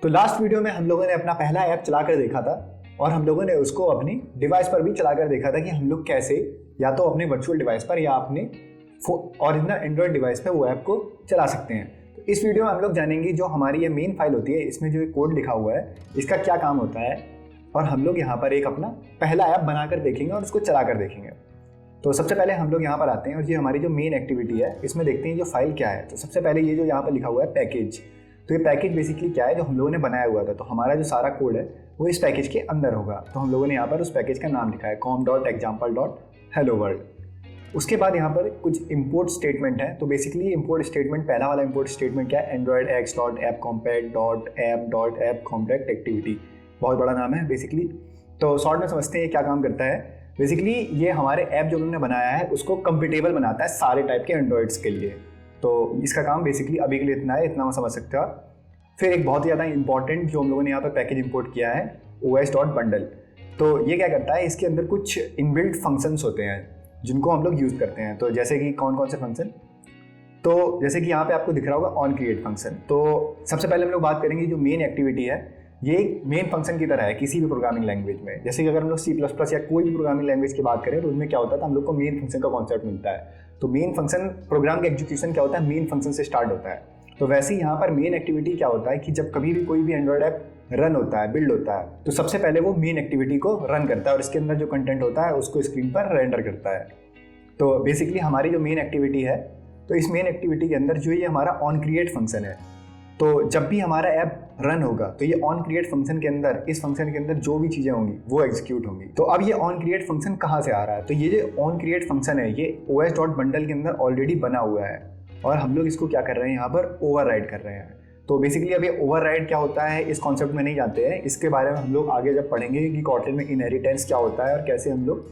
तो last video में हम लोगों ने अपना पहला ऐप चला कर देखा था और हम लोगों ने उसको अपनी डिवाइस पर भी चला कर देखा था कि हम लोग कैसे या तो अपने वर्चुअल डिवाइस पर या अपने ओरिजिनल एंड्रॉयड डिवाइस पर वो ऐप को चला सकते हैं। तो इस वीडियो में हम लोग जानेंगे जो हमारी ये मेन फाइल होती है, इसमें जो कोड लिखा हुआ है इसका क्या काम होता है, और हम लोग यहाँ पर एक अपना पहला ऐप बनाकर देखेंगे और उसको चला कर देखेंगे। तो सबसे पहले हम लोग यहाँ पर आते हैं और ये हमारी जो मेन एक्टिविटी है इसमें देखते हैं जो फाइल क्या है। तो सबसे पहले ये जो यहाँ पर लिखा हुआ है पैकेज, तो ये पैकेज बेसिकली क्या है जो हम लोगों ने बनाया हुआ था। तो हमारा जो सारा कोड है वो इस पैकेज के अंदर होगा। तो हम लोगों ने यहाँ पर उस पैकेज का नाम लिखा है com.example.helloworld। उसके बाद यहाँ पर कुछ इंपोर्ट स्टेटमेंट है। तो बेसिकली इंपोर्ट स्टेटमेंट, पहला वाला इंपोर्ट स्टेटमेंट क्या है, android_x.appcompact.app_compact_activity। बहुत बड़ा नाम है बेसिकली। तो शॉर्ट में समझते हैं ये क्या काम करता है। बेसिकली ये हमारे ऐप जो उन्होंने बनाया है उसको कंपेटेबल बनाता है सारे टाइप के एंड्रॉइड्स के लिए। तो इसका काम बेसिकली अभी के लिए इतना है, इतना मैं समझ सकते हो आप। फिर एक बहुत ही ज़्यादा इंपॉर्टेंट जो हम लोगों ने यहाँ पर पैकेज इंपोर्ट किया है os.bundle। तो ये क्या करता है, इसके अंदर कुछ इनबिल्ट फंक्शंस होते हैं जिनको हम लोग यूज़ करते हैं। तो जैसे कि कौन कौन से फंक्शन, तो जैसे कि यहाँ पे आपको दिख रहा होगा ऑन क्रिएट फंक्शन। तो सबसे पहले हम लोग बात करेंगे जो मेन एक्टिविटी है ये एक मेन फंक्शन की तरह है किसी भी प्रोग्रामिंग लैंग्वेज में। जैसे कि अगर हम लोग C++ या कोई भी प्रोग्रामिंग लैंग्वेज की बात करें तो उनमें क्या होता है, तो हम लोग को मेन फंक्शन का कॉन्सेप्ट मिलता है। तो मेन फंक्शन प्रोग्राम का एग्जीक्यूशन क्या होता है, मेन फंक्शन से स्टार्ट होता है। तो वैसे ही यहाँ पर मेन एक्टिविटी क्या होता है कि जब कभी भी कोई भी एंड्रॉइड ऐप रन होता है, बिल्ड होता है, तो सबसे पहले वो मेन एक्टिविटी को रन करता है और इसके अंदर जो कंटेंट होता है उसको स्क्रीन पर रेंडर करता है। तो बेसिकली हमारी जो मेन एक्टिविटी है, तो इस मेन एक्टिविटी के अंदर जो ये हमारा ऑन क्रिएट फंक्शन है, तो जब भी हमारा ऐप रन होगा तो ये ऑन क्रिएट फंक्शन के अंदर, इस फंक्शन के अंदर जो भी चीज़ें होंगी वो एग्जीक्यूट होंगी। तो अब ये ऑन क्रिएट फंक्शन कहाँ से आ रहा है, तो ये जो ऑन क्रिएट फंक्शन है ये os.bundle के अंदर ऑलरेडी बना हुआ है और हम लोग इसको क्या कर रहे हैं, यहाँ पर ओवरराइड कर रहे हैं। तो बेसिकली अब ये ओवरराइड क्या होता है इस कॉन्सेप्ट में नहीं जानते हैं, इसके बारे में हम लोग आगे जब पढ़ेंगे कि कॉटलिन में इनहेरिटेंस क्या होता है और कैसे हम लोग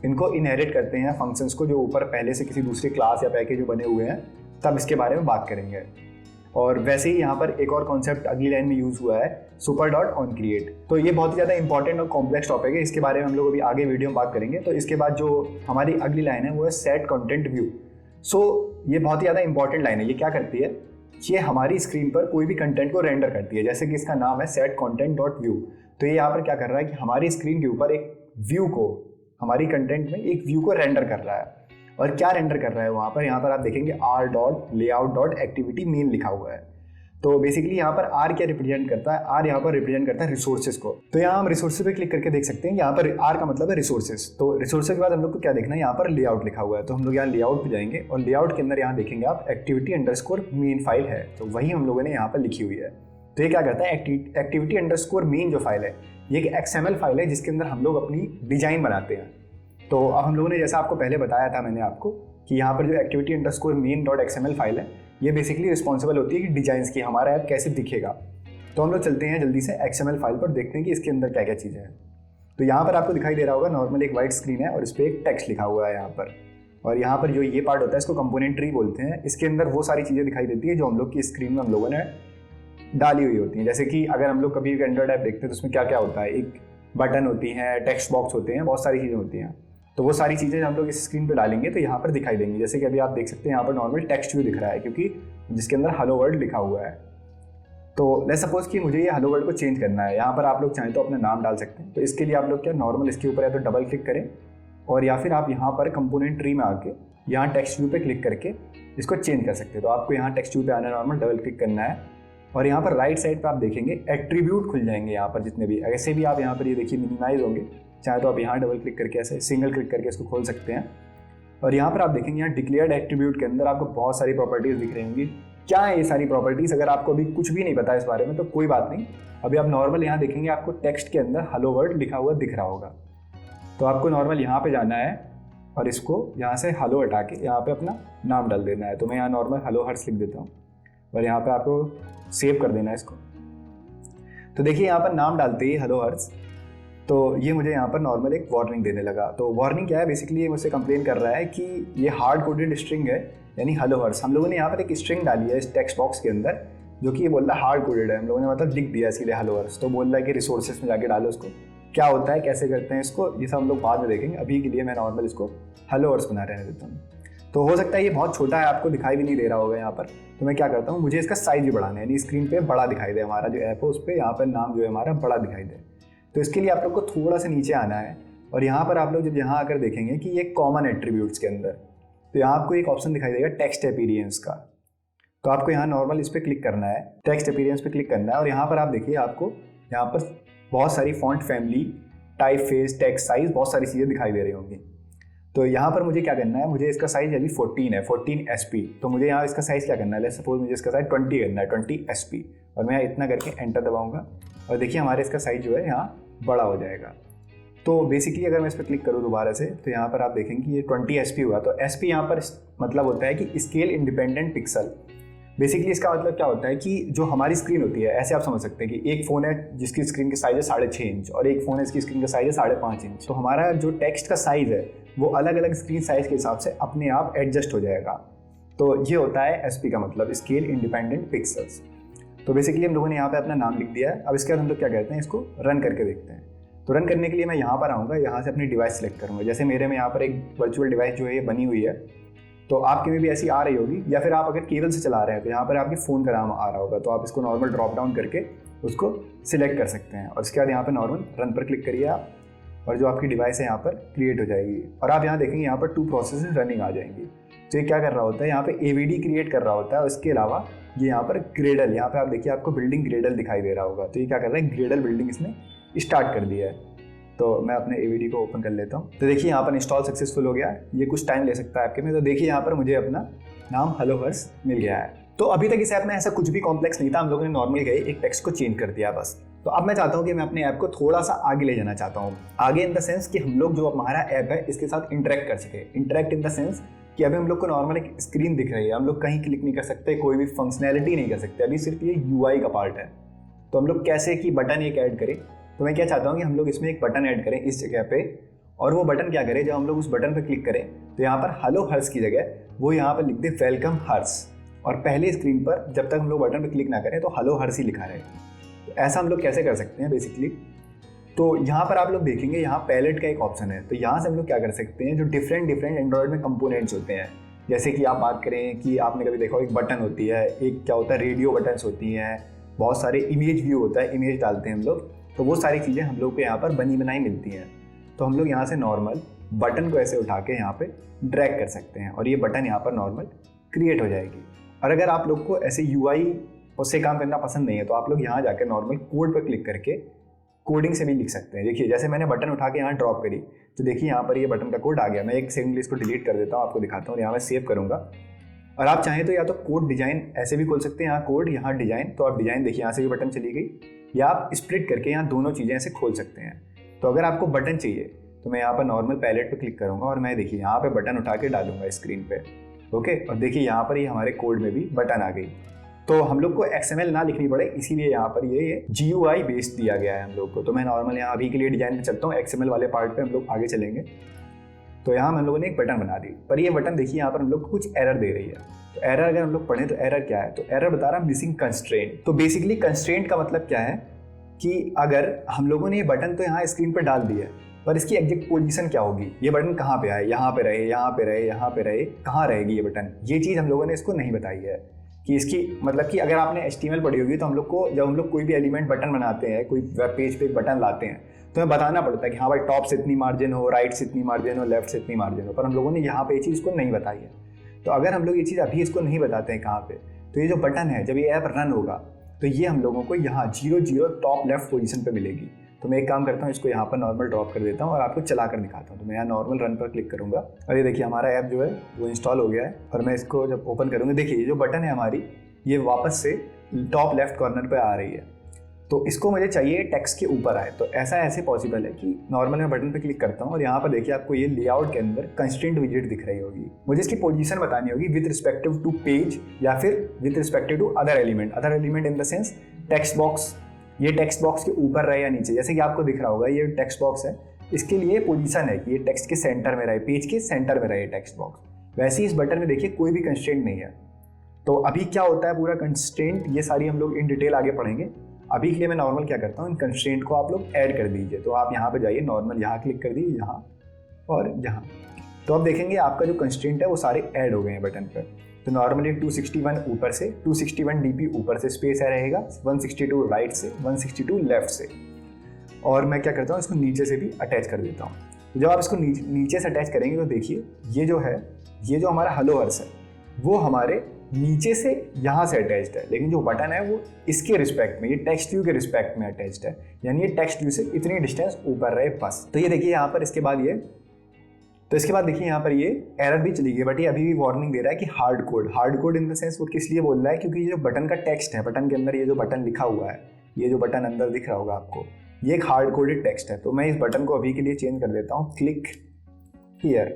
इनको इनहेरिट करते हैं फंक्शंस को जो ऊपर पहले से किसी दूसरी क्लास या पैकेज जो बने हुए हैं, तब इसके बारे में बात करेंगे। और वैसे ही यहाँ पर एक और कॉन्सेप्ट अगली लाइन में यूज़ हुआ है super.onCreate। तो ये बहुत ही ज़्यादा इंपॉर्टेंट और कॉम्प्लेक्स टॉपिक है, इसके बारे में हम लोग अभी आगे वीडियो में बात करेंगे। तो इसके बाद जो हमारी अगली लाइन है वो है सेट कंटेंट व्यू। सो ये बहुत ही ज़्यादा इंपॉर्टेंट लाइन है। ये क्या करती है, ये हमारी स्क्रीन पर कोई भी कंटेंट को रेंडर करती है। जैसे कि इसका नाम है सेट कंटेंट डॉट व्यू। तो ये यहाँ पर क्या कर रहा है कि हमारी स्क्रीन के ऊपर एक व्यू को, हमारी कंटेंट में एक व्यू को रेंडर कर रहा है। और क्या रेंडर कर रहा है वहाँ पर, यहाँ पर आप देखेंगे r.layout.activity मेन लिखा हुआ है। तो बेसिकली यहाँ पर R क्या रिप्रेजेंट करता है, R यहाँ पर रिप्रेजेंट करता है रिसोर्सेज को। तो यहाँ हम रिसोर्सेज पे क्लिक करके देख सकते हैं, यहाँ पर R का मतलब है रिसोर्सेज। तो रिसोर्सेज के बाद हम लोग को क्या देखना है, यहाँ पर लेआउट लिखा हुआ है। तो हम लोग यहाँ लेआउट पे जाएंगे और लेआउट के अंदर यहाँ देखेंगे आप activity_main फाइल है, तो वही हम लोगों ने यहाँ पर लिखी हुई है। तो ये क्या करता है, activity_main जो फाइल है ये एक XML फाइल है जिसके अंदर हम लोग अपनी डिजाइन बनाते हैं। तो अब हम लोगों ने जैसा आपको पहले बताया था मैंने आपको कि यहाँ पर जो activity_main.xml फाइल है ये बेसिकली रिस्पॉन्सिबल होती है कि डिजाइंस की हमारा ऐप कैसे दिखेगा। तो हम लोग चलते हैं जल्दी से XML फाइल पर, देखते हैं कि इसके अंदर क्या क्या चीज़ें हैं। तो यहाँ पर आपको दिखाई दे रहा होगा नॉर्मल एक वाइट स्क्रीन है और इस पर एक टेक्स्ट लिखा हुआ है यहाँ पर। और यहाँ पर जो ये पार्ट होता है इसको कंपोनेंट ट्री बोलते हैं। इसके अंदर वो सारी चीज़ें दिखाई देती है जो हम लोग की स्क्रीन में हम लोगों ने डाली हुई होती हैं। जैसे कि अगर हम लोग कभी एंड्रॉइड ऐप देखते हैं तो उसमें क्या क्या होता है, एक बटन होती है, टेक्स्ट बॉक्स होते हैं, बहुत सारी चीज़ें होती हैं। तो वो सारी चीज़ें हम लोग इस स्क्रीन पे डालेंगे तो यहाँ पर दिखाई देंगी। जैसे कि अभी आप देख सकते हैं यहाँ पर नॉर्मल टेक्स्ट व्यू दिख रहा है क्योंकि जिसके अंदर हेलो वर्ल्ड लिखा हुआ है। तो लेट्स सपोज कि मुझे ये हेलो वर्ल्ड को चेंज करना है। यहाँ पर आप लोग चाहें तो अपना नाम डाल सकते हैं। तो इसके लिए आप लोग क्या नॉर्मल इसके ऊपर या तो डबल क्लिक करें और या फिर आप यहाँ पर कंपोनेंट ट्री में आके यहाँ टेक्स्ट व्यू पे क्लिक करके इसको चेंज कर सकते हैं। तो आपको यहाँ टेक्स्ट व्यू पे आना है, नॉर्मल डबल क्लिक करना है और यहाँ पर राइट साइड पर आप देखेंगे एट्रीब्यूट खुल जाएंगे। यहाँ पर जितने भी ऐसे भी आप यहाँ पर ये देखिए मिनिमाइज होंगे, चाहे तो आप यहाँ डबल क्लिक करके ऐसे सिंगल क्लिक करके इसको खोल सकते हैं। और यहाँ पर आप देखेंगे यहाँ डिक्लेयर्ड एट्रीब्यूट के अंदर आपको बहुत सारी प्रॉपर्टीज दिख रही होंगी। क्या है ये सारी प्रॉपर्टीज, अगर आपको अभी कुछ भी नहीं पता इस बारे में तो कोई बात नहीं, अभी आप नॉर्मल यहाँ देखेंगे आपको टेक्स्ट के अंदर हेलो वर्ल्ड लिखा हुआ दिख रहा होगा। तो आपको नॉर्मल यहाँ पे जाना है और इसको यहाँ से हेलो हटा के यहाँ पे अपना नाम डाल देना है। तो मैं यहाँ नॉर्मल हेलो हर्ट्स लिख देता हूँ और यहाँ पे आपको सेव कर देना है इसको। तो देखिए यहाँ पर नाम डालते ही हेलो हर्ट्स, तो ये मुझे यहाँ पर नॉर्मल एक वार्निंग देने लगा। तो वार्निंग क्या है, बेसिकली ये मुझसे कंप्लेन कर रहा है कि ये हार्ड कोडेड स्ट्रिंग है, यानी हेलो हर्ट्स। हम लोगों ने यहाँ पर एक स्ट्रिंग डाली है इस टेक्स्ट बॉक्स के अंदर जो कि ये बोल रहा है हार्ड कोडेड है। हम लोगों ने मतलब लिख दिया इसीलिए हेलो हर्ट्स। तो बोल रहा है कि रिसोर्सेज में जाके डालो उसको, क्या होता है, कैसे करते हैं इसको, ये सब हम लोग बाद में देखेंगे। अभी के लिए मैं नॉर्मल इसको हेलो हर्ट्स बना रहने देता हूँ। तो हो सकता है ये बहुत छोटा है, आपको दिखाई भी नहीं दे रहा होगा यहाँ पर। तो मैं क्या करता हूँ, मुझे इसका साइज भी बढ़ाना है, यानी स्क्रीन पे बड़ा दिखाई दे, हमारा जो ऐप है उस पर यहाँ पर नाम जो है हमारा बड़ा दिखाई दे। तो इसके लिए आप लोग को थोड़ा सा नीचे आना है और यहाँ पर आप लोग जब यहाँ आकर देखेंगे कि ये कॉमन एट्रीब्यूट्स के अंदर, तो यहाँ आपको एक ऑप्शन दिखाई देगा टेक्स्ट अपीयरेंस का। तो आपको यहाँ नॉर्मल इस पर क्लिक करना है, टेक्स्ट अपीयरेंस पे क्लिक करना है और यहाँ पर आप देखिए आपको यहाँ पर बहुत सारी font family, type face, text size, बहुत सारी चीज़ें दिखाई दे रही होंगी। तो यहाँ पर मुझे क्या करना है, मुझे इसका साइज अभी 14 है, 14 SP। तो मुझे यहाँ इसका साइज क्या करना है, सपोज मुझे इसका साइज 20 करना है, 20 SP, और मैं इतना करके एंटर दबाऊंगा और देखिए हमारे इसका साइज जो है यहाँ बड़ा हो जाएगा। तो बेसिकली अगर मैं इस पर क्लिक करूँ दोबारा से, तो यहाँ पर आप देखेंगे ये 20 SP हुआ। तो SP यहाँ पर मतलब होता है कि स्केल इंडिपेंडेंट पिक्सल। बेसिकली इसका मतलब क्या होता है कि जो हमारी स्क्रीन होती है, ऐसे आप समझ सकते हैं कि एक फ़ोन है जिसकी स्क्रीन का साइज़ है 6.5 इंच और एक फ़ोन है जिसकी स्क्रीन का साइज़ है 5.5 इंच। तो हमारा जो टेक्स्ट का साइज़ है वो अलग अलग स्क्रीन साइज़ के हिसाब से अपने आप एडजस्ट हो जाएगा। तो ये होता है SP का मतलब, स्केल इंडिपेंडेंट पिक्सल्स। तो बेसिकली हम लोगों ने यहाँ पे अपना नाम लिख दिया है। अब इसके बाद हम लोग क्या करते हैं, इसको रन करके देखते हैं। तो रन करने के लिए मैं यहाँ पर आऊँगा, यहाँ से अपनी डिवाइस सेलेक्ट करूँगा। जैसे मेरे में यहाँ पर एक वर्चुअल डिवाइस जो है ये बनी हुई है, तो आपके में भी ऐसी आ रही होगी, या फिर आप अगर केबल से चला रहे हैं तो यहाँ पर आपके फ़ोन का नाम आ रहा होगा। तो आप इसको नॉर्मल ड्रॉप डाउन करके उसको सिलेक्ट कर सकते हैं और उसके बाद यहाँ पर नॉर्मल रन पर क्लिक करिए आप, और जो आपकी डिवाइस है यहाँ पर क्रिएट हो जाएगी। और आप यहाँ देखेंगे यहाँ पर 2 प्रोसेसेस रनिंग आ जाएंगी। तो ये क्या कर रहा होता है, यहाँ पे AVD क्रिएट कर रहा होता है। उसके अलावा ये यहाँ पर ग्रेडल, यहाँ पे आप देखिए आपको बिल्डिंग ग्रेडल दिखाई दे रहा होगा। तो ये क्या कर रहा है, ग्रेडल बिल्डिंग इसने स्टार्ट कर दिया है। तो मैं अपने AVD को ओपन कर लेता हूँ। तो देखिए यहाँ पर इंस्टॉल सक्सेसफुल हो गया है। ये कुछ टाइम ले सकता है आपके में। तो देखिए यहाँ पर मुझे अपना नाम हेलो हर्ष मिल गया है। तो अभी तक इस ऐप में ऐसा कुछ भी कॉम्प्लेक्स नहीं था, हम लोगों ने नॉर्मल गए एक टेक्स्ट को चेंज कर दिया बस। तो अब मैं चाहता हूँ कि मैं अपने ऐप को थोड़ा सा आगे ले जाना चाहता हूँ। आगे इन द सेंस कि हम लोग जो हमारा ऐप है इसके साथ इंटरेक्ट कर सके। इंटरेक्ट इन द सेंस कि अभी हम लोग को नॉर्मल एक स्क्रीन दिख रही है, हम लोग कहीं क्लिक नहीं कर सकते, कोई भी फंक्शनैलिटी नहीं कर सकते, अभी सिर्फ ये UI का पार्ट है। तो हम लोग कैसे कि बटन एक ऐड करें। तो मैं क्या चाहता हूँ कि हम लोग इसमें एक बटन ऐड करें इस जगह पे, और वो बटन क्या करे, जब हम लोग उस बटन पे क्लिक करें तो यहाँ पर हेलो हर्ष की जगह वो यहाँ पर लिख दे वेलकम हर्ष, और पहले स्क्रीन पर जब तक हम लोग बटन पे क्लिक ना करें तो हेलो हर्ष ही लिखा रहे। तो ऐसा हम लोग कैसे कर सकते हैं बेसिकली, तो यहाँ पर आप लोग देखेंगे यहाँ पैलेट का एक ऑप्शन है। तो यहाँ से हम लोग क्या कर सकते हैं, जो डिफरेंट एंड्रॉयड में कंपोनेंट्स होते हैं, जैसे कि आप बात करें कि आपने कभी देखा हो एक बटन होती है, एक क्या होता है रेडियो बटन्स होती हैं, बहुत सारे इमेज व्यू होता है, इमेज डालते हैं हम लोग। तो वो सारी चीज़ें हम लोग को यहाँ पर बनी बनाई मिलती हैं। तो हम लोग यहाँ से नॉर्मल बटन को ऐसे उठा के यहाँ पे ड्रैग कर सकते हैं और ये बटन यहाँ पर नॉर्मल क्रिएट हो जाएगी। और अगर आप लोग को ऐसे UI उससे काम करना पसंद नहीं है तो आप लोग यहाँ जाकर नॉर्मल कोड पर क्लिक करके कोडिंग से भी लिख सकते हैं। देखिए जैसे मैंने बटन उठा के यहाँ ड्रॉप करी तो देखिए यहाँ पर ये बटन का कोड आ गया। मैं एक सेकंड इसको डिलीट कर देता हूँ, आपको दिखाता हूँ। यहाँ मैं सेव करूँगा और आप चाहें तो या तो कोड डिजाइन ऐसे भी खोल सकते हैं, यहाँ कोड यहाँ डिजाइन। तो आप डिजाइन देखिए यहाँ से भी बटन चली गई, या आप स्प्लिट करके यहाँ दोनों चीज़ें ऐसे खोल सकते हैं। तो अगर आपको बटन चाहिए तो मैं यहाँ पर नॉर्मल पैलेट पे क्लिक करूँगा और मैं देखिए यहाँ पे बटन उठा के डालूंगा स्क्रीन पे। ओके, और देखिए यहाँ पर ये हमारे कोड में भी बटन आ गई। तो हम लोग को XML ना लिखनी पड़े, इसीलिए यहाँ पर ये GUI बेस्ड दिया गया है हम लोग को। तो मैं नॉर्मल यहाँ अभी के लिए डिजाइन पे चलता हूँ, XML वाले पार्ट पे हम लोग आगे चलेंगे। तो यहाँ हम लोगों ने एक बटन बना दी, पर ये बटन देखिए यहाँ पर हम लोग को कुछ एरर दे रही है। तो एरर अगर हम लोग पढ़ें तो एरर क्या है, तो एरर बता रहा है मिसिंग कंस्ट्रेंट। तो बेसिकली कंस्ट्रेंट का मतलब क्या है कि अगर हम लोगों ने ये बटन तो यहाँ स्क्रीन पर डाल दिया, पर इसकी एग्जैक्ट पोजीशन क्या होगी, ये बटन कहाँ पे आए, यहाँ पे रहे, यहाँ पे रहे, यहाँ पे रहे, कहाँ रहेगी ये बटन, ये चीज़ हम लोगों ने इसको नहीं बताई है। कि इसकी मतलब कि अगर आपने HTML पढ़ी होगी तो हम लोग को जब हम लोग कोई भी एलिमेंट बटन बनाते हैं, कोई वेब पेज पे बटन लाते हैं, तो हमें बताना पड़ता है कि हाँ भाई टॉप से इतनी मार्जिन हो, राइट से इतनी मार्जिन हो, लेफ्ट से इतनी मार्जिन हो। पर हम लोगों ने यहाँ पे ये चीज़ को नहीं बताई है। तो अगर हम लोग ये चीज़ अभी इसको नहीं बताते हैं कहाँ पे, तो ये जो बटन है जब ये ऐप रन होगा तो ये हम लोगों को यहाँ 0 टॉप लेफ्ट पोजीशन पे मिलेगी। तो मैं एक काम करता हूँ, इसको यहाँ पर नॉर्मल ड्रॉप कर देता हूँ और आपको चला कर दिखाता हूँ। तो मैं यहाँ नॉर्मल रन पर क्लिक करूँगा और ये देखिए हमारा ऐप जो है वो इंस्टॉल हो गया है। और मैं इसको जब ओपन करूँगा, देखिए ये जो बटन है हमारी, ये वापस से टॉप लेफ्ट कॉर्नर पे आ रही है। तो इसको मुझे चाहिए टेक्स्ट के ऊपर आए। तो ऐसा ऐसे पॉसिबल है कि नॉर्मल मैं बटन पे क्लिक करता हूँ और यहाँ पर देखिए आपको ये लेआउट के अंदर कंस्ट्रेंट विजेट दिख रही होगी। मुझे इसकी पोजीशन बतानी होगी विद रिस्पेक्टिव टू पेज या फिर with respective to other element. Other element in the sense text box, ये टेक्स्ट बॉक्स के ऊपर रहे या नीचे। जैसे कि आपको दिख रहा होगा ये टेक्स्ट बॉक्स है, इसके लिए पोजीशन है कि ये टेक्स्ट के सेंटर में रहे, पेज के सेंटर में रहे टेक्स्ट बॉक्स। वैसे ही इस बटन में देखिए कोई भी कंस्ट्रेंट नहीं है। तो अभी क्या होता है पूरा कंस्ट्रेंट, ये सारी हम लोग इन डिटेल आगे पढ़ेंगे। अभी के लिए मैं नॉर्मल क्या करता हूँ, इन कंस्ट्रेंट को आप लोग ऐड कर दीजिए। तो आप यहाँ पे जाइए, नॉर्मल यहाँ क्लिक कर दीजिए, यहाँ और यहाँ। तो अब देखेंगे आपका जो कंस्ट्रेंट है वो सारे ऐड हो गए हैं बटन पर। तो नॉर्मली 261 ऊपर से, 261 dp ऊपर से स्पेस है रहेगा, 162 राइट से, 162 लेफ्ट से। और मैं क्या करता हूँ, इसको नीचे से भी अटैच कर देता हूँ। तो जब आप इसको नीचे से अटैच करेंगे तो देखिए ये जो है, ये जो हमारा हेलो हर्स है वो हमारे नीचे से यहाँ से अटैच्ड है, लेकिन जो बटन है वो इसके रिस्पेक्ट में, ये टेक्स्ट व्यू के रिस्पेक्ट में अटैच्ड है, यानी ये टेक्स्ट व्यू से इतनी डिस्टेंस ऊपर रहे बस। तो ये देखिए यहाँ पर इसके बाद ये, तो इसके बाद देखिए यहाँ पर ये एरर भी चली गई, बट ये अभी भी वार्निंग दे रहा है कि hard code in the sense वो किस लिए बोल रहा है, क्योंकि ये जो बटन का टेक्स्ट है, बटन के अंदर ये जो बटन लिखा हुआ है, ये जो बटन अंदर दिख रहा होगा आपको, ये एक हार्ड कोडेड टेक्स्ट है। तो मैं इस बटन को अभी के लिए चेंज कर देता हूँ, क्लिक हियर।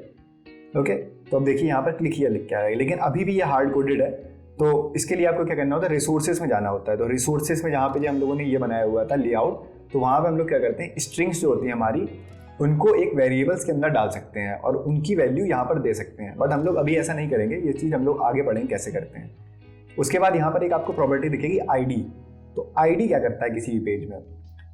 ओके, तो अब देखिए यहाँ पर क्लिक हियर लिख के आ रहा है, लेकिन अभी भी ये हार्ड कोडेड है। तो इसके लिए आपको क्या करना होता है, रिसोर्सेज में जाना होता है। तो रिसोर्सेज में जहाँ पे हम लोगों ने ये बनाया हुआ था लेआउट, तो वहाँ पे हम लोग क्या करते हैं, स्ट्रिंग्स जो होती हैं हमारी, उनको एक वेरिएबल्स के अंदर डाल सकते हैं और उनकी वैल्यू यहाँ पर दे सकते हैं। बट हम लोग अभी ऐसा नहीं करेंगे, ये चीज़ हम लोग आगे पढ़ेंगे कैसे करते हैं। उसके बाद यहाँ पर एक आपको प्रॉपर्टी दिखेगी आईडी। तो आईडी क्या करता है किसी भी पेज में,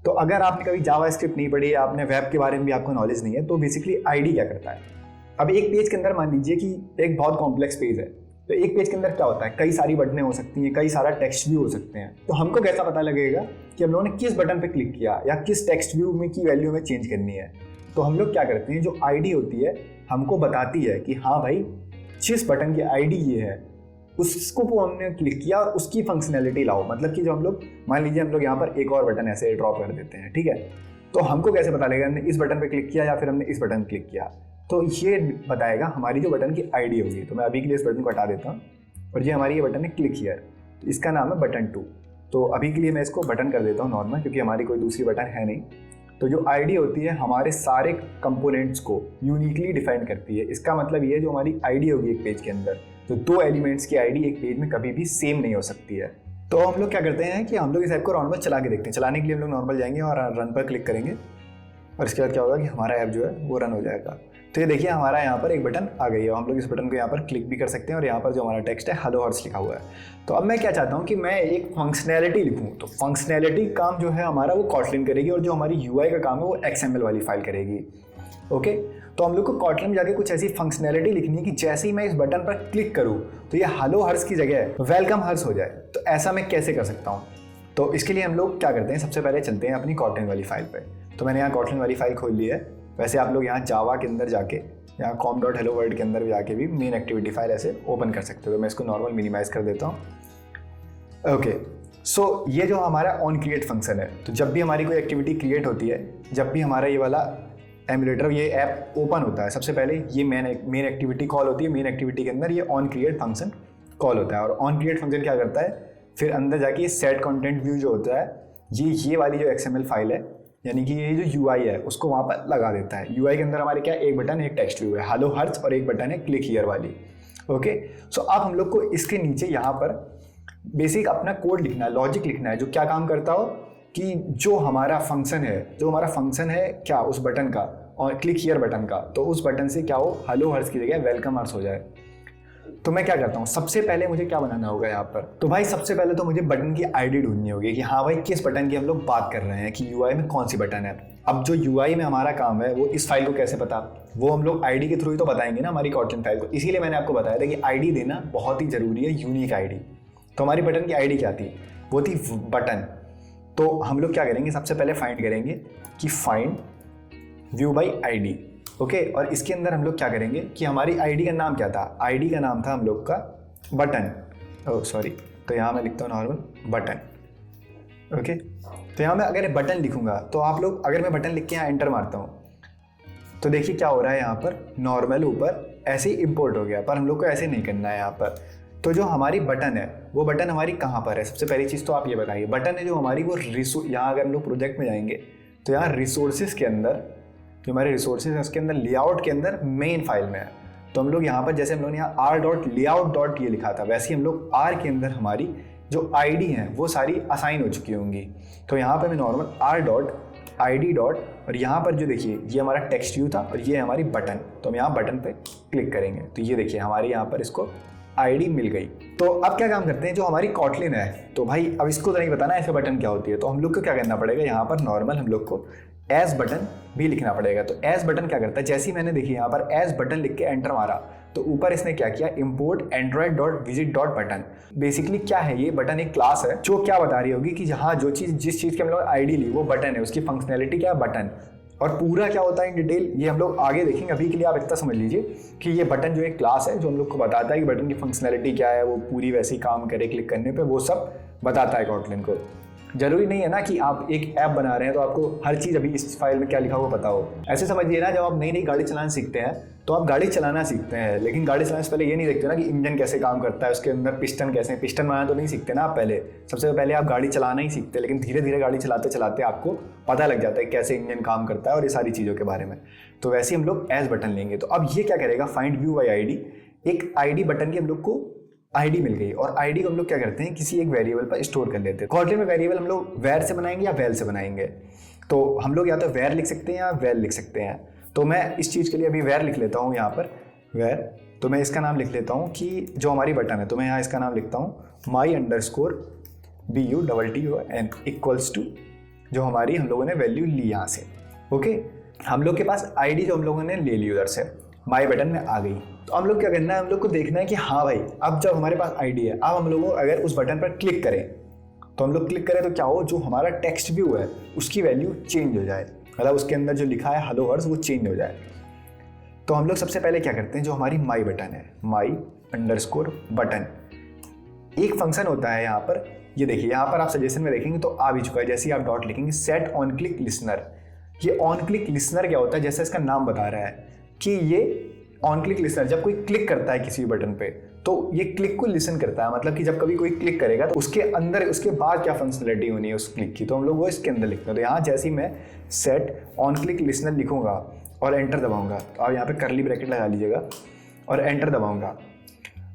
तो अगर आपने कभी जावास्क्रिप्ट नहीं पढ़ी है, आपने वेब के बारे में भी आपको नॉलेज नहीं है, तो बेसिकली आईडी क्या करता है। अब एक पेज के अंदर मान लीजिए कि एक बहुत कॉम्प्लेक्स पेज है, तो एक पेज के अंदर क्या होता है, कई सारी बटनें हो सकती हैं, कई सारा टेक्स्ट व्यू हो सकते हैं। तो हमको कैसा पता लगेगा कि हम लोगों ने किस बटन पे क्लिक किया या किस टेक्स्ट व्यू में की वैल्यू में चेंज करनी है। तो हम लोग क्या करते हैं, जो आईडी होती है हमको बताती है कि हाँ भाई जिस बटन की आईडी ये है उसको वो हमने क्लिक किया और उसकी फंक्शनैलिटी लाओ। मतलब कि जो हम लोग मान लीजिए हम लोग यहाँ पर एक और बटन ऐसे ड्रॉप कर देते हैं, ठीक है, तो हमको कैसे पता लगेगा हमने इस बटन पे क्लिक किया या फिर हमने इस बटन क्लिक किया, तो ये बताएगा हमारी जो बटन की आईडी होगी। तो मैं अभी के लिए इस बटन को हटा देता हूँ और ये हमारी ये बटन है क्लिक हियर, तो इसका नाम है बटन 2। तो अभी के लिए मैं इसको बटन कर देता हूँ नॉर्मल, क्योंकि हमारी कोई दूसरी बटन है नहीं। तो जो आईडी होती है हमारे सारे कंपोनेंट्स को यूनिकली डिफाइन करती है। इसका मतलब ये है जो हमारी आईडी होगी एक पेज के अंदर, तो दो एलिमेंट्स की आईडी एक पेज में कभी भी सेम नहीं हो सकती है। तो हम लोग क्या करते हैं कि हम लोग इस ऐप को नॉर्मल चला के देखते हैं। चलाने के लिए हम लोग नॉर्मल जाएंगे और रन पर क्लिक करेंगे और इसके बाद क्या होगा कि हमारा ऐप जो है वो रन हो जाएगा। तो ये देखिए हमारा यहाँ पर एक बटन आ गई है, हम लोग इस बटन को यहाँ पर क्लिक भी कर सकते हैं और यहाँ पर जो हमारा टेक्स्ट है हेलो हर्स लिखा हुआ है। तो अब मैं क्या चाहता हूँ कि मैं एक फंक्शनैलिटी लिखूँ, तो फंक्शनैलिटी काम जो है हमारा वो कॉटलिन करेगी और जो हमारी यूआई का काम है वो XML वाली फाइल करेगी। ओके, तो हम लोग को कॉटलिन में जाके कुछ ऐसी फंक्शनैलिटी लिखनी है कि जैसे ही मैं इस बटन पर क्लिक करूँ तो ये हेलो हर्स की जगह वेलकम हर्स हो जाए। तो ऐसा मैं कैसे कर सकता हूँ, तो इसके लिए हम लोग क्या करते हैं, सबसे पहले चलते हैं अपनी कॉटलिन वाली फाइल पर। तो मैंने यहाँ कॉटलिन वाली फाइल खोल ली है। वैसे आप लोग यहाँ जावा के अंदर जाके यहाँ com.helloworld के अंदर भी जाके भी मेन एक्टिविटी फाइल ऐसे ओपन कर सकते हो। तो मैं इसको नॉर्मल मिनिमाइज कर देता हूँ। ओके, सो ये जो हमारा ऑन क्रिएट फंक्शन है, तो जब भी हमारी कोई एक्टिविटी क्रिएट होती है, जब भी हमारा ये वाला एमुलेटर ये ऐप ओपन होता है, सबसे पहले ये मेन एक्टिविटी कॉल होती है। मेन एक्टिविटी के अंदर ये ऑन क्रिएट फंक्शन कॉल होता है और ऑन क्रिएट फंक्शन क्या करता है, फिर अंदर जाके सेट कंटेंट व्यू जो होता है, ये वाली जो XML फाइल है, यानी कि ये जो UI है उसको वहाँ पर लगा देता है। UI के अंदर हमारे क्या एक बटन एक टेक्स्ट व्यू है हेलो हर्स और एक बटन है क्लिक हियर वाली। ओके, सो अब हम लोग को इसके नीचे यहाँ पर बेसिक अपना कोड लिखना है, लॉजिक लिखना है, जो क्या काम करता हो कि जो हमारा फंक्शन है क्या उस बटन का और क्लिक हियर बटन का, तो उस बटन से क्या हो हेलो हर्स की जगह वेलकम हर्स हो जाए। तो मैं क्या करता हूँ, सबसे पहले मुझे क्या बनाना होगा यहाँ पर, तो भाई सबसे पहले तो मुझे बटन की आईडी ढूंढनी होगी कि हाँ भाई किस बटन की हम लोग बात कर रहे हैं, कि यूआई में कौन सी बटन है। अब जो यूआई में हमारा काम है वो इस फाइल को कैसे पता, वो हम लोग आईडी के थ्रू ही तो बताएंगे ना हमारी कॉटलिन फाइल को। इसीलिए मैंने आपको बताया था कि आईडी देना बहुत ही जरूरी है, यूनिक आईडी। तो हमारी बटन की आईडी क्या थी, वो थी बटन। तो हम लोग क्या करेंगे, सबसे पहले फाइंड करेंगे कि find view by ID. Okay, और इसके अंदर हम लोग क्या करेंगे कि हमारी आईडी का नाम क्या था, आईडी का नाम था हम लोग का बटन। ओह सॉरी, तो यहाँ मैं लिखता हूँ नॉर्मल बटन। ओके, तो यहाँ मैं अगर बटन लिखूंगा तो आप लोग, अगर मैं बटन लिख के यहाँ एंटर मारता हूँ तो देखिए क्या हो रहा है, यहाँ पर नॉर्मल ऊपर ऐसे ही इम्पोर्ट हो गया, पर हम लोग को ऐसे नहीं करना है यहाँ पर। तो जो हमारी बटन है वो बटन हमारी कहाँ पर है, सबसे पहली चीज़ तो आप ये बताइए। बटन है जो हमारी वो यहाँ अगर हम लोग प्रोजेक्ट में जाएंगे तो यहाँ रिसोर्सेज के अंदर, जो हमारे रिसोर्सेज है उसके अंदर लेआउट के अंदर मेन फाइल में है। तो हम लोग यहाँ पर जैसे हम लोग ने यहाँ r.layout. ये लिखा था, वैसे ही हम लोग r के अंदर हमारी जो आईडी हैं वो सारी असाइन हो चुकी होंगी। तो यहाँ पर मैं नॉर्मल r.id. और यहाँ पर जो देखिए ये हमारा टेक्स्ट व्यू था और ये हमारी बटन। तो हम यहाँ बटन पे क्लिक करेंगे तो ये देखिए हमारी यहाँ पर इसको आईडी मिल गई। तो अब क्या काम करते हैं, जो हमारी कॉटलिन है, तो भाई अब इसको तो नहीं बताना ऐसे बटन क्या होती है, तो हम लोग को क्या करना पड़ेगा, यहाँ पर नॉर्मल हम लोग को एज बटन भी लिखना पड़ेगा। तो एज बटन क्या करता है, जैसे ही मैंने देखी यहाँ पर एज बटन लिख के एंटर मारा, तो ऊपर इसने क्या किया, import Android dot visit dot button. Basically क्या है, ये बटन एक क्लास है जो क्या बता रही होगी कि जहाँ जो चीज़ जिस चीज़ की हम लोग आईडी ली वो बटन है, उसकी फंक्शनैलिटी क्या है, बटन। और पूरा क्या होता है इन डिटेल ये हम लोग आगे देखेंगे। अभी के लिए आप इतना समझ लीजिए कि ये बटन जो एक क्लास है जो हम लोग को बताता है कि बटन की फंक्शनैलिटी क्या है, वो पूरी वैसी काम करे क्लिक करने पे, वो सब बताता है कॉटलिन को। जरूरी नहीं है ना कि आप एक ऐप बना रहे हैं तो आपको हर चीज़ अभी इस फाइल में क्या लिखा हुआ पता हो। ऐसे समझिए ना, जब आप नई नई गाड़ी चलाना सीखते हैं तो आप गाड़ी चलाना सीखते हैं, लेकिन गाड़ी चलाने से पहले ये नहीं देखते ना कि इंजन कैसे काम करता है, उसके अंदर पिस्टन कैसे, पिस्टन बनाना तो नहीं सीखते ना आप पहले। सबसे पहले आप गाड़ी चलाना ही सीखते हैं, लेकिन धीरे धीरे गाड़ी चलाते चलाते आपको पता लग जाता है कैसे इंजन काम करता है और ये सारी चीज़ों के बारे में। तो वैसे ही हम लोग एज बटन लेंगे। तो अब ये क्या करेगा, फाइंड व्यू बाई आईडी, एक आईडी बटन की हम लोग को आईडी मिल गई, और आईडी को हम लोग क्या करते हैं, किसी एक वेरिएबल पर स्टोर कर लेते हैं। कॉटलिन में वेरिएबल हम लोग वेर से बनाएंगे या वेल से बनाएंगे, तो हम लोग या तो वेर लिख सकते हैं या वेल लिख सकते हैं। तो मैं इस चीज़ के लिए अभी वेर लिख लेता हूँ यहाँ पर वेर। तो मैं इसका नाम लिख लेता हूँ कि जो हमारी बटन है, तो मैं यहाँ इसका नाम लिखता हूँ my_BUTTUN इक्वल्स टू जो हमारी हम लोगों ने वैल्यू ली यहाँ से। ओके, हम लोग के पास आईडी जो हम लोगों ने ले ली उधर से माई बटन में आ गई। तो हम लोग क्या करना है, हम लोग को देखना है कि हाँ भाई अब जब हमारे पास आईडी है, अब हम लोग अगर उस बटन पर क्लिक करें, तो हम लोग क्लिक करें तो क्या हो, जो हमारा टेक्स्ट व्यू है उसकी वैल्यू चेंज हो जाए, मतलब उसके अंदर जो लिखा है हेलो वर्ड्स वो चेंज हो जाए। तो हम लोग सबसे पहले क्या करते हैं, जो हमारी माई बटन है, my_बटन, एक फंक्शन होता है यहाँ पर। ये देखिए यहाँ पर आप सजेशन में देखेंगे तो आ भी चुका है, जैसे ही आप डॉट लिखेंगे सेट ऑन क्लिक लिसनर। ये ऑन क्लिक लिसनर क्या होता है, जैसे इसका नाम बता रहा है कि ये ऑन क्लिक लिसनर, जब कोई क्लिक करता है किसी बटन पे तो ये क्लिक को लिसन करता है, मतलब कि जब कभी कोई क्लिक करेगा तो उसके अंदर उसके बाद क्या फंक्शनलिटी होनी है उस क्लिक की, तो हम लोग वो इसके अंदर लिखते हैं। तो यहाँ जैसे ही मैं सेट ऑन क्लिक लिसनर लिखूंगा और एंटर दबाऊंगा, तो आप यहाँ पे करली ब्रैकेट लगा लीजिएगा और एंटर दबाऊंगा,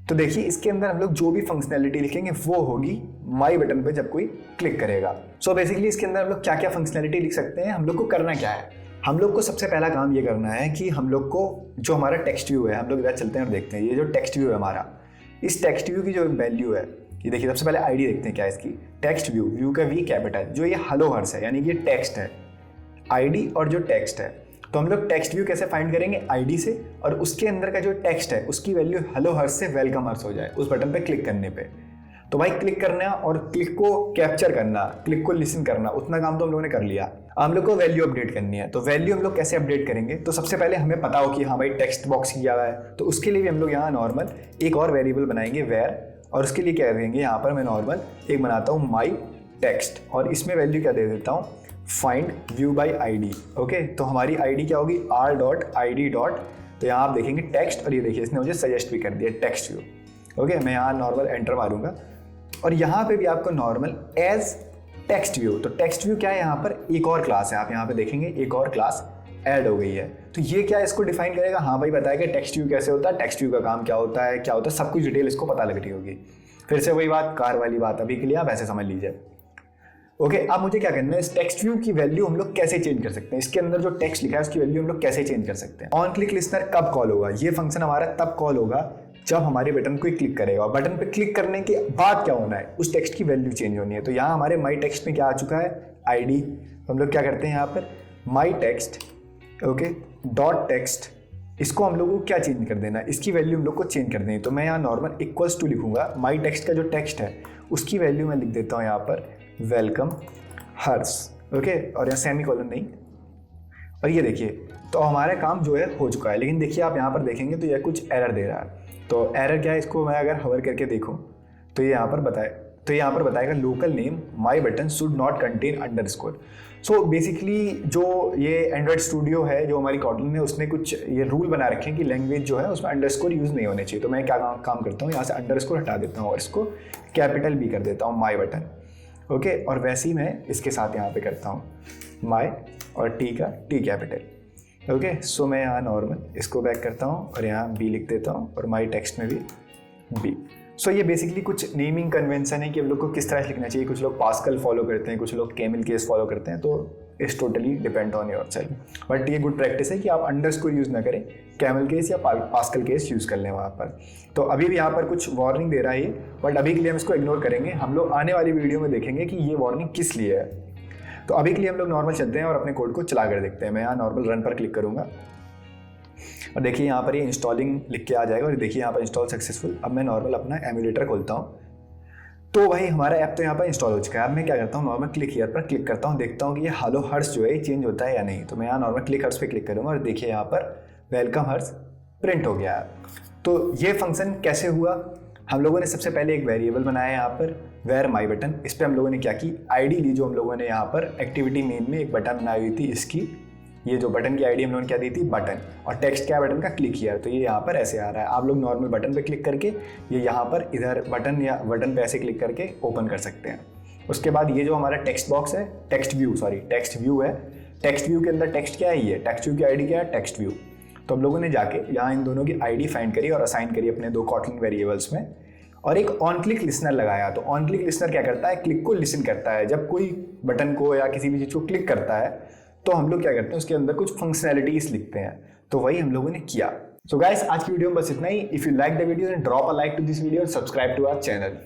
तो देखिए इसके अंदर हम लोग जो भी फंक्शनैलिटी लिखेंगे वो होगी माई बटन पे जब कोई क्लिक करेगा। सो बेसिकली इसके अंदर हम लोग क्या क्या फंक्शनैलिटी लिख सकते हैं, हम लोग को करना क्या है, हम लोग को सबसे पहला काम ये करना है कि हम लोग को जो हमारा टेक्स्ट व्यू है, हम लोग इधर चलते हैं और देखते हैं ये जो टेक्स्ट व्यू है हमारा, इस टेक्स्ट व्यू की जो वैल्यू है, ये देखिए सबसे पहले आईडी देखते हैं क्या है इसकी, टेक्स्ट व्यू, व्यू का वी कैपिटल, जो ये हेलो हर्स है यानी कि ये टेक्स्ट है, आईडी और जो टेक्स्ट है। तो हम लोग टेक्स्ट व्यू कैसे फाइंड करेंगे, आईडी से, और उसके अंदर का जो टेक्स्ट है उसकी वैल्यू हेलो हर्स से वेलकम हर्स हो जाए उस बटन पे क्लिक करने पे। तो भाई क्लिक करना और क्लिक को कैप्चर करना, क्लिक को लिसन करना, उतना काम तो हम लोगों ने कर लिया। हम लोग को वैल्यू अपडेट करनी है, तो वैल्यू हम लोग कैसे अपडेट करेंगे, तो सबसे पहले हमें पता हो कि हाँ भाई टेक्स्ट बॉक्स किया हुआ है, तो उसके लिए भी हम लोग यहाँ नॉर्मल एक और वेरिएबल बनाएंगे वेर, और उसके लिए क्या देंगे, यहाँ पर मैं नॉर्मल एक बनाता हूँ माई टेक्स्ट, और इसमें वैल्यू क्या दे देता हूँ, find view by ID. Okay, तो हमारी आईडी क्या होगी, r.id. तो यहाँ आप देखेंगे टेक्स्ट, और ये देखिए इसने मुझे सजेस्ट भी कर दिया टेक्स्ट व्यू। ओके, मैं यहाँ नॉर्मल एंटर मारूंगा, और यहाँ पे भी आपको नॉर्मल एज टेक्स्ट व्यू, तो टेक्स्ट व्यू क्या है, यहाँ पर एक और क्लास है, आप यहाँ पे देखेंगे एक और क्लास ऐड हो गई है। तो ये क्या इसको डिफाइन करेगा, हाँ भाई बताएगा टेक्स्ट व्यू कैसे होता है, टेक्स्ट व्यू का काम क्या होता है, सब कुछ डिटेल इसको पता लग रही होगी। फिर से वही बात, कार वाली बात, अभी के लिए आप ऐसे समझ लीजिए। ओके, अब मुझे क्या करना है, इस टेक्स्ट व्यू की वैल्यू हम लोग कैसे चेंज कर सकते हैं, इसके अंदर जो टेक्स्ट लिखा है उसकी वैल्यू हम लोग कैसे चेंज कर सकते हैं। ऑन क्लिक लिसनर कब कॉल होगा, ये फंक्शन हमारा तब कॉल होगा जब हमारे बटन को क्लिक करेगा, और बटन पे क्लिक करने के बाद क्या होना है, उस टेक्स्ट की वैल्यू चेंज होनी है। तो यहाँ हमारे माई टेक्स्ट में क्या आ चुका है, आईडी, हम लोग क्या करते हैं यहाँ पर माई टेक्स्ट, ओके, डॉट टेक्स्ट, इसको हम लोग को क्या चेंज कर देना है, इसकी वैल्यू हम लोग को चेंज कर देनी है। तो मैं यहाँ नॉर्मल इक्वल्स टू लिखूंगा, माई टेक्स्ट का जो टेक्स्ट है उसकी वैल्यू मैं लिख देता हूँ यहाँ पर वेलकम हर्स। ओके, और यहाँ सेमी कॉलन नहीं, और ये देखिए तो हमारा काम जो है हो चुका है। लेकिन देखिए आप यहाँ पर देखेंगे तो यह कुछ एरर दे रहा है, तो एरर क्या है, इसको मैं अगर हवर करके देखूँ तो ये यहाँ पर बताएगा local name my button should not contain underscore. So basically जो ये एंड्रॉइड स्टूडियो है, जो हमारी कॉटलिन है, उसने कुछ ये रूल बना रखे हैं कि लैंग्वेज जो है उसमें अंडरस्कोर यूज़ नहीं होने चाहिए। तो मैं क्या काम करता हूँ, यहाँ से अंडरस्कोर हटा देता हूँ और इसको कैपिटल भी कर देता हूँ माई बटन। ओके, और वैसे ही मैं इसके साथ यहाँ पे करता हूँ माई और टी का टी कैपिटल। ओके, सो मैं यहाँ नॉर्मल इसको बैक करता हूँ और यहाँ बी लिख देता हूँ और माई टेक्स्ट में भी बी। सो ये बेसिकली कुछ नेमिंग कन्वेंशन है कि हम लोग को किस तरह लिखना चाहिए। कुछ लोग पास्कल फॉलो करते हैं, कुछ लोग कैमिल केस फॉलो करते हैं, तो is totally depend on your self. But ये गुड प्रैक्टिस है कि आप अंडरस्कोर यूज़ ना करें, कैमल केस या पास्कल केस यूज़ कर लें वहाँ पर। तो अभी भी यहाँ पर कुछ वार्निंग दे रहा है, बट अभी के लिए हम इसको इग्नोर करेंगे। हम लोग आने वाली वीडियो में देखेंगे कि ये वार्निंग किस लिए है। तो अभी के लिए हम लोग नॉर्मल चलते हैं और अपने कोड को चला कर देखते हैं। मैं यहाँ नॉर्मल रन पर क्लिक करूँगा और देखिए यहाँ पर ये इंस्टॉलिंग लिख के आ जाएगा और देखिए यहाँ पर इंस्टॉल सक्सेसफुल। अब मैं नॉर्मल अपना एमुलेटर खोलता हूँ, तो भाई हमारा ऐप तो यहाँ पर इंस्टॉल हो चुका है। अब मैं क्या करता हूँ, नॉर्मल क्लिक हियर पर क्लिक करता हूँ, देखता हूँ कि ये हेलो हर्ट्स जो है ये चेंज होता है या नहीं। तो मैं यहाँ नॉर्मल क्लिक हर्ट्स पे क्लिक करूँगा और देखिए यहाँ पर वेलकम हर्ट्स प्रिंट हो गया है। तो ये फंक्शन कैसे हुआ, हम लोगों ने सबसे पहले एक वेरिएबल बनाया यहाँ पर वेयर माई बटन। इस पर हम लोगों ने क्या की, आईडी ली जो हम लोगों ने यहाँ पर एक्टिविटी मेन में एक बटन बनाई हुई थी, इसकी ये जो बटन की आईडी हम लोगों ने क्या दी थी, बटन, और टेक्स्ट क्या है बटन का, क्लिक हियर। तो ये यहाँ पर ऐसे आ रहा है। आप लोग नॉर्मल बटन पे क्लिक करके ये यहाँ पर इधर बटन या बटन पे ऐसे क्लिक करके ओपन कर सकते हैं। उसके बाद ये जो हमारा टेक्स्ट बॉक्स है, टेक्स्ट व्यू है। टेक्स्ट व्यू के अंदर टेक्स्ट क्या है, ये टेक्स्ट व्यू की आईडी क्या है, टेक्स्ट व्यू। तो हम लोगों ने जाके यहाँ इन दोनों की आईडी फाइंड करी और असाइन करी अपने 2 कॉटलिन वेरिएबल्स में, और एक ऑन क्लिक लिसनर लगाया। तो ऑन क्लिक लिसनर क्या करता है, क्लिक को लिसन करता है। जब कोई बटन को या किसी भी चीज़ को क्लिक करता है तो हम लोग क्या करते हैं, उसके अंदर कुछ फंक्शनैलिटीज लिखते हैं। तो वही हम लोगों ने किया। सो गाइस, आज की वीडियो में बस इतना ही। If you like the video then drop a like to this video और सब्सक्राइब टू आवर चैनल।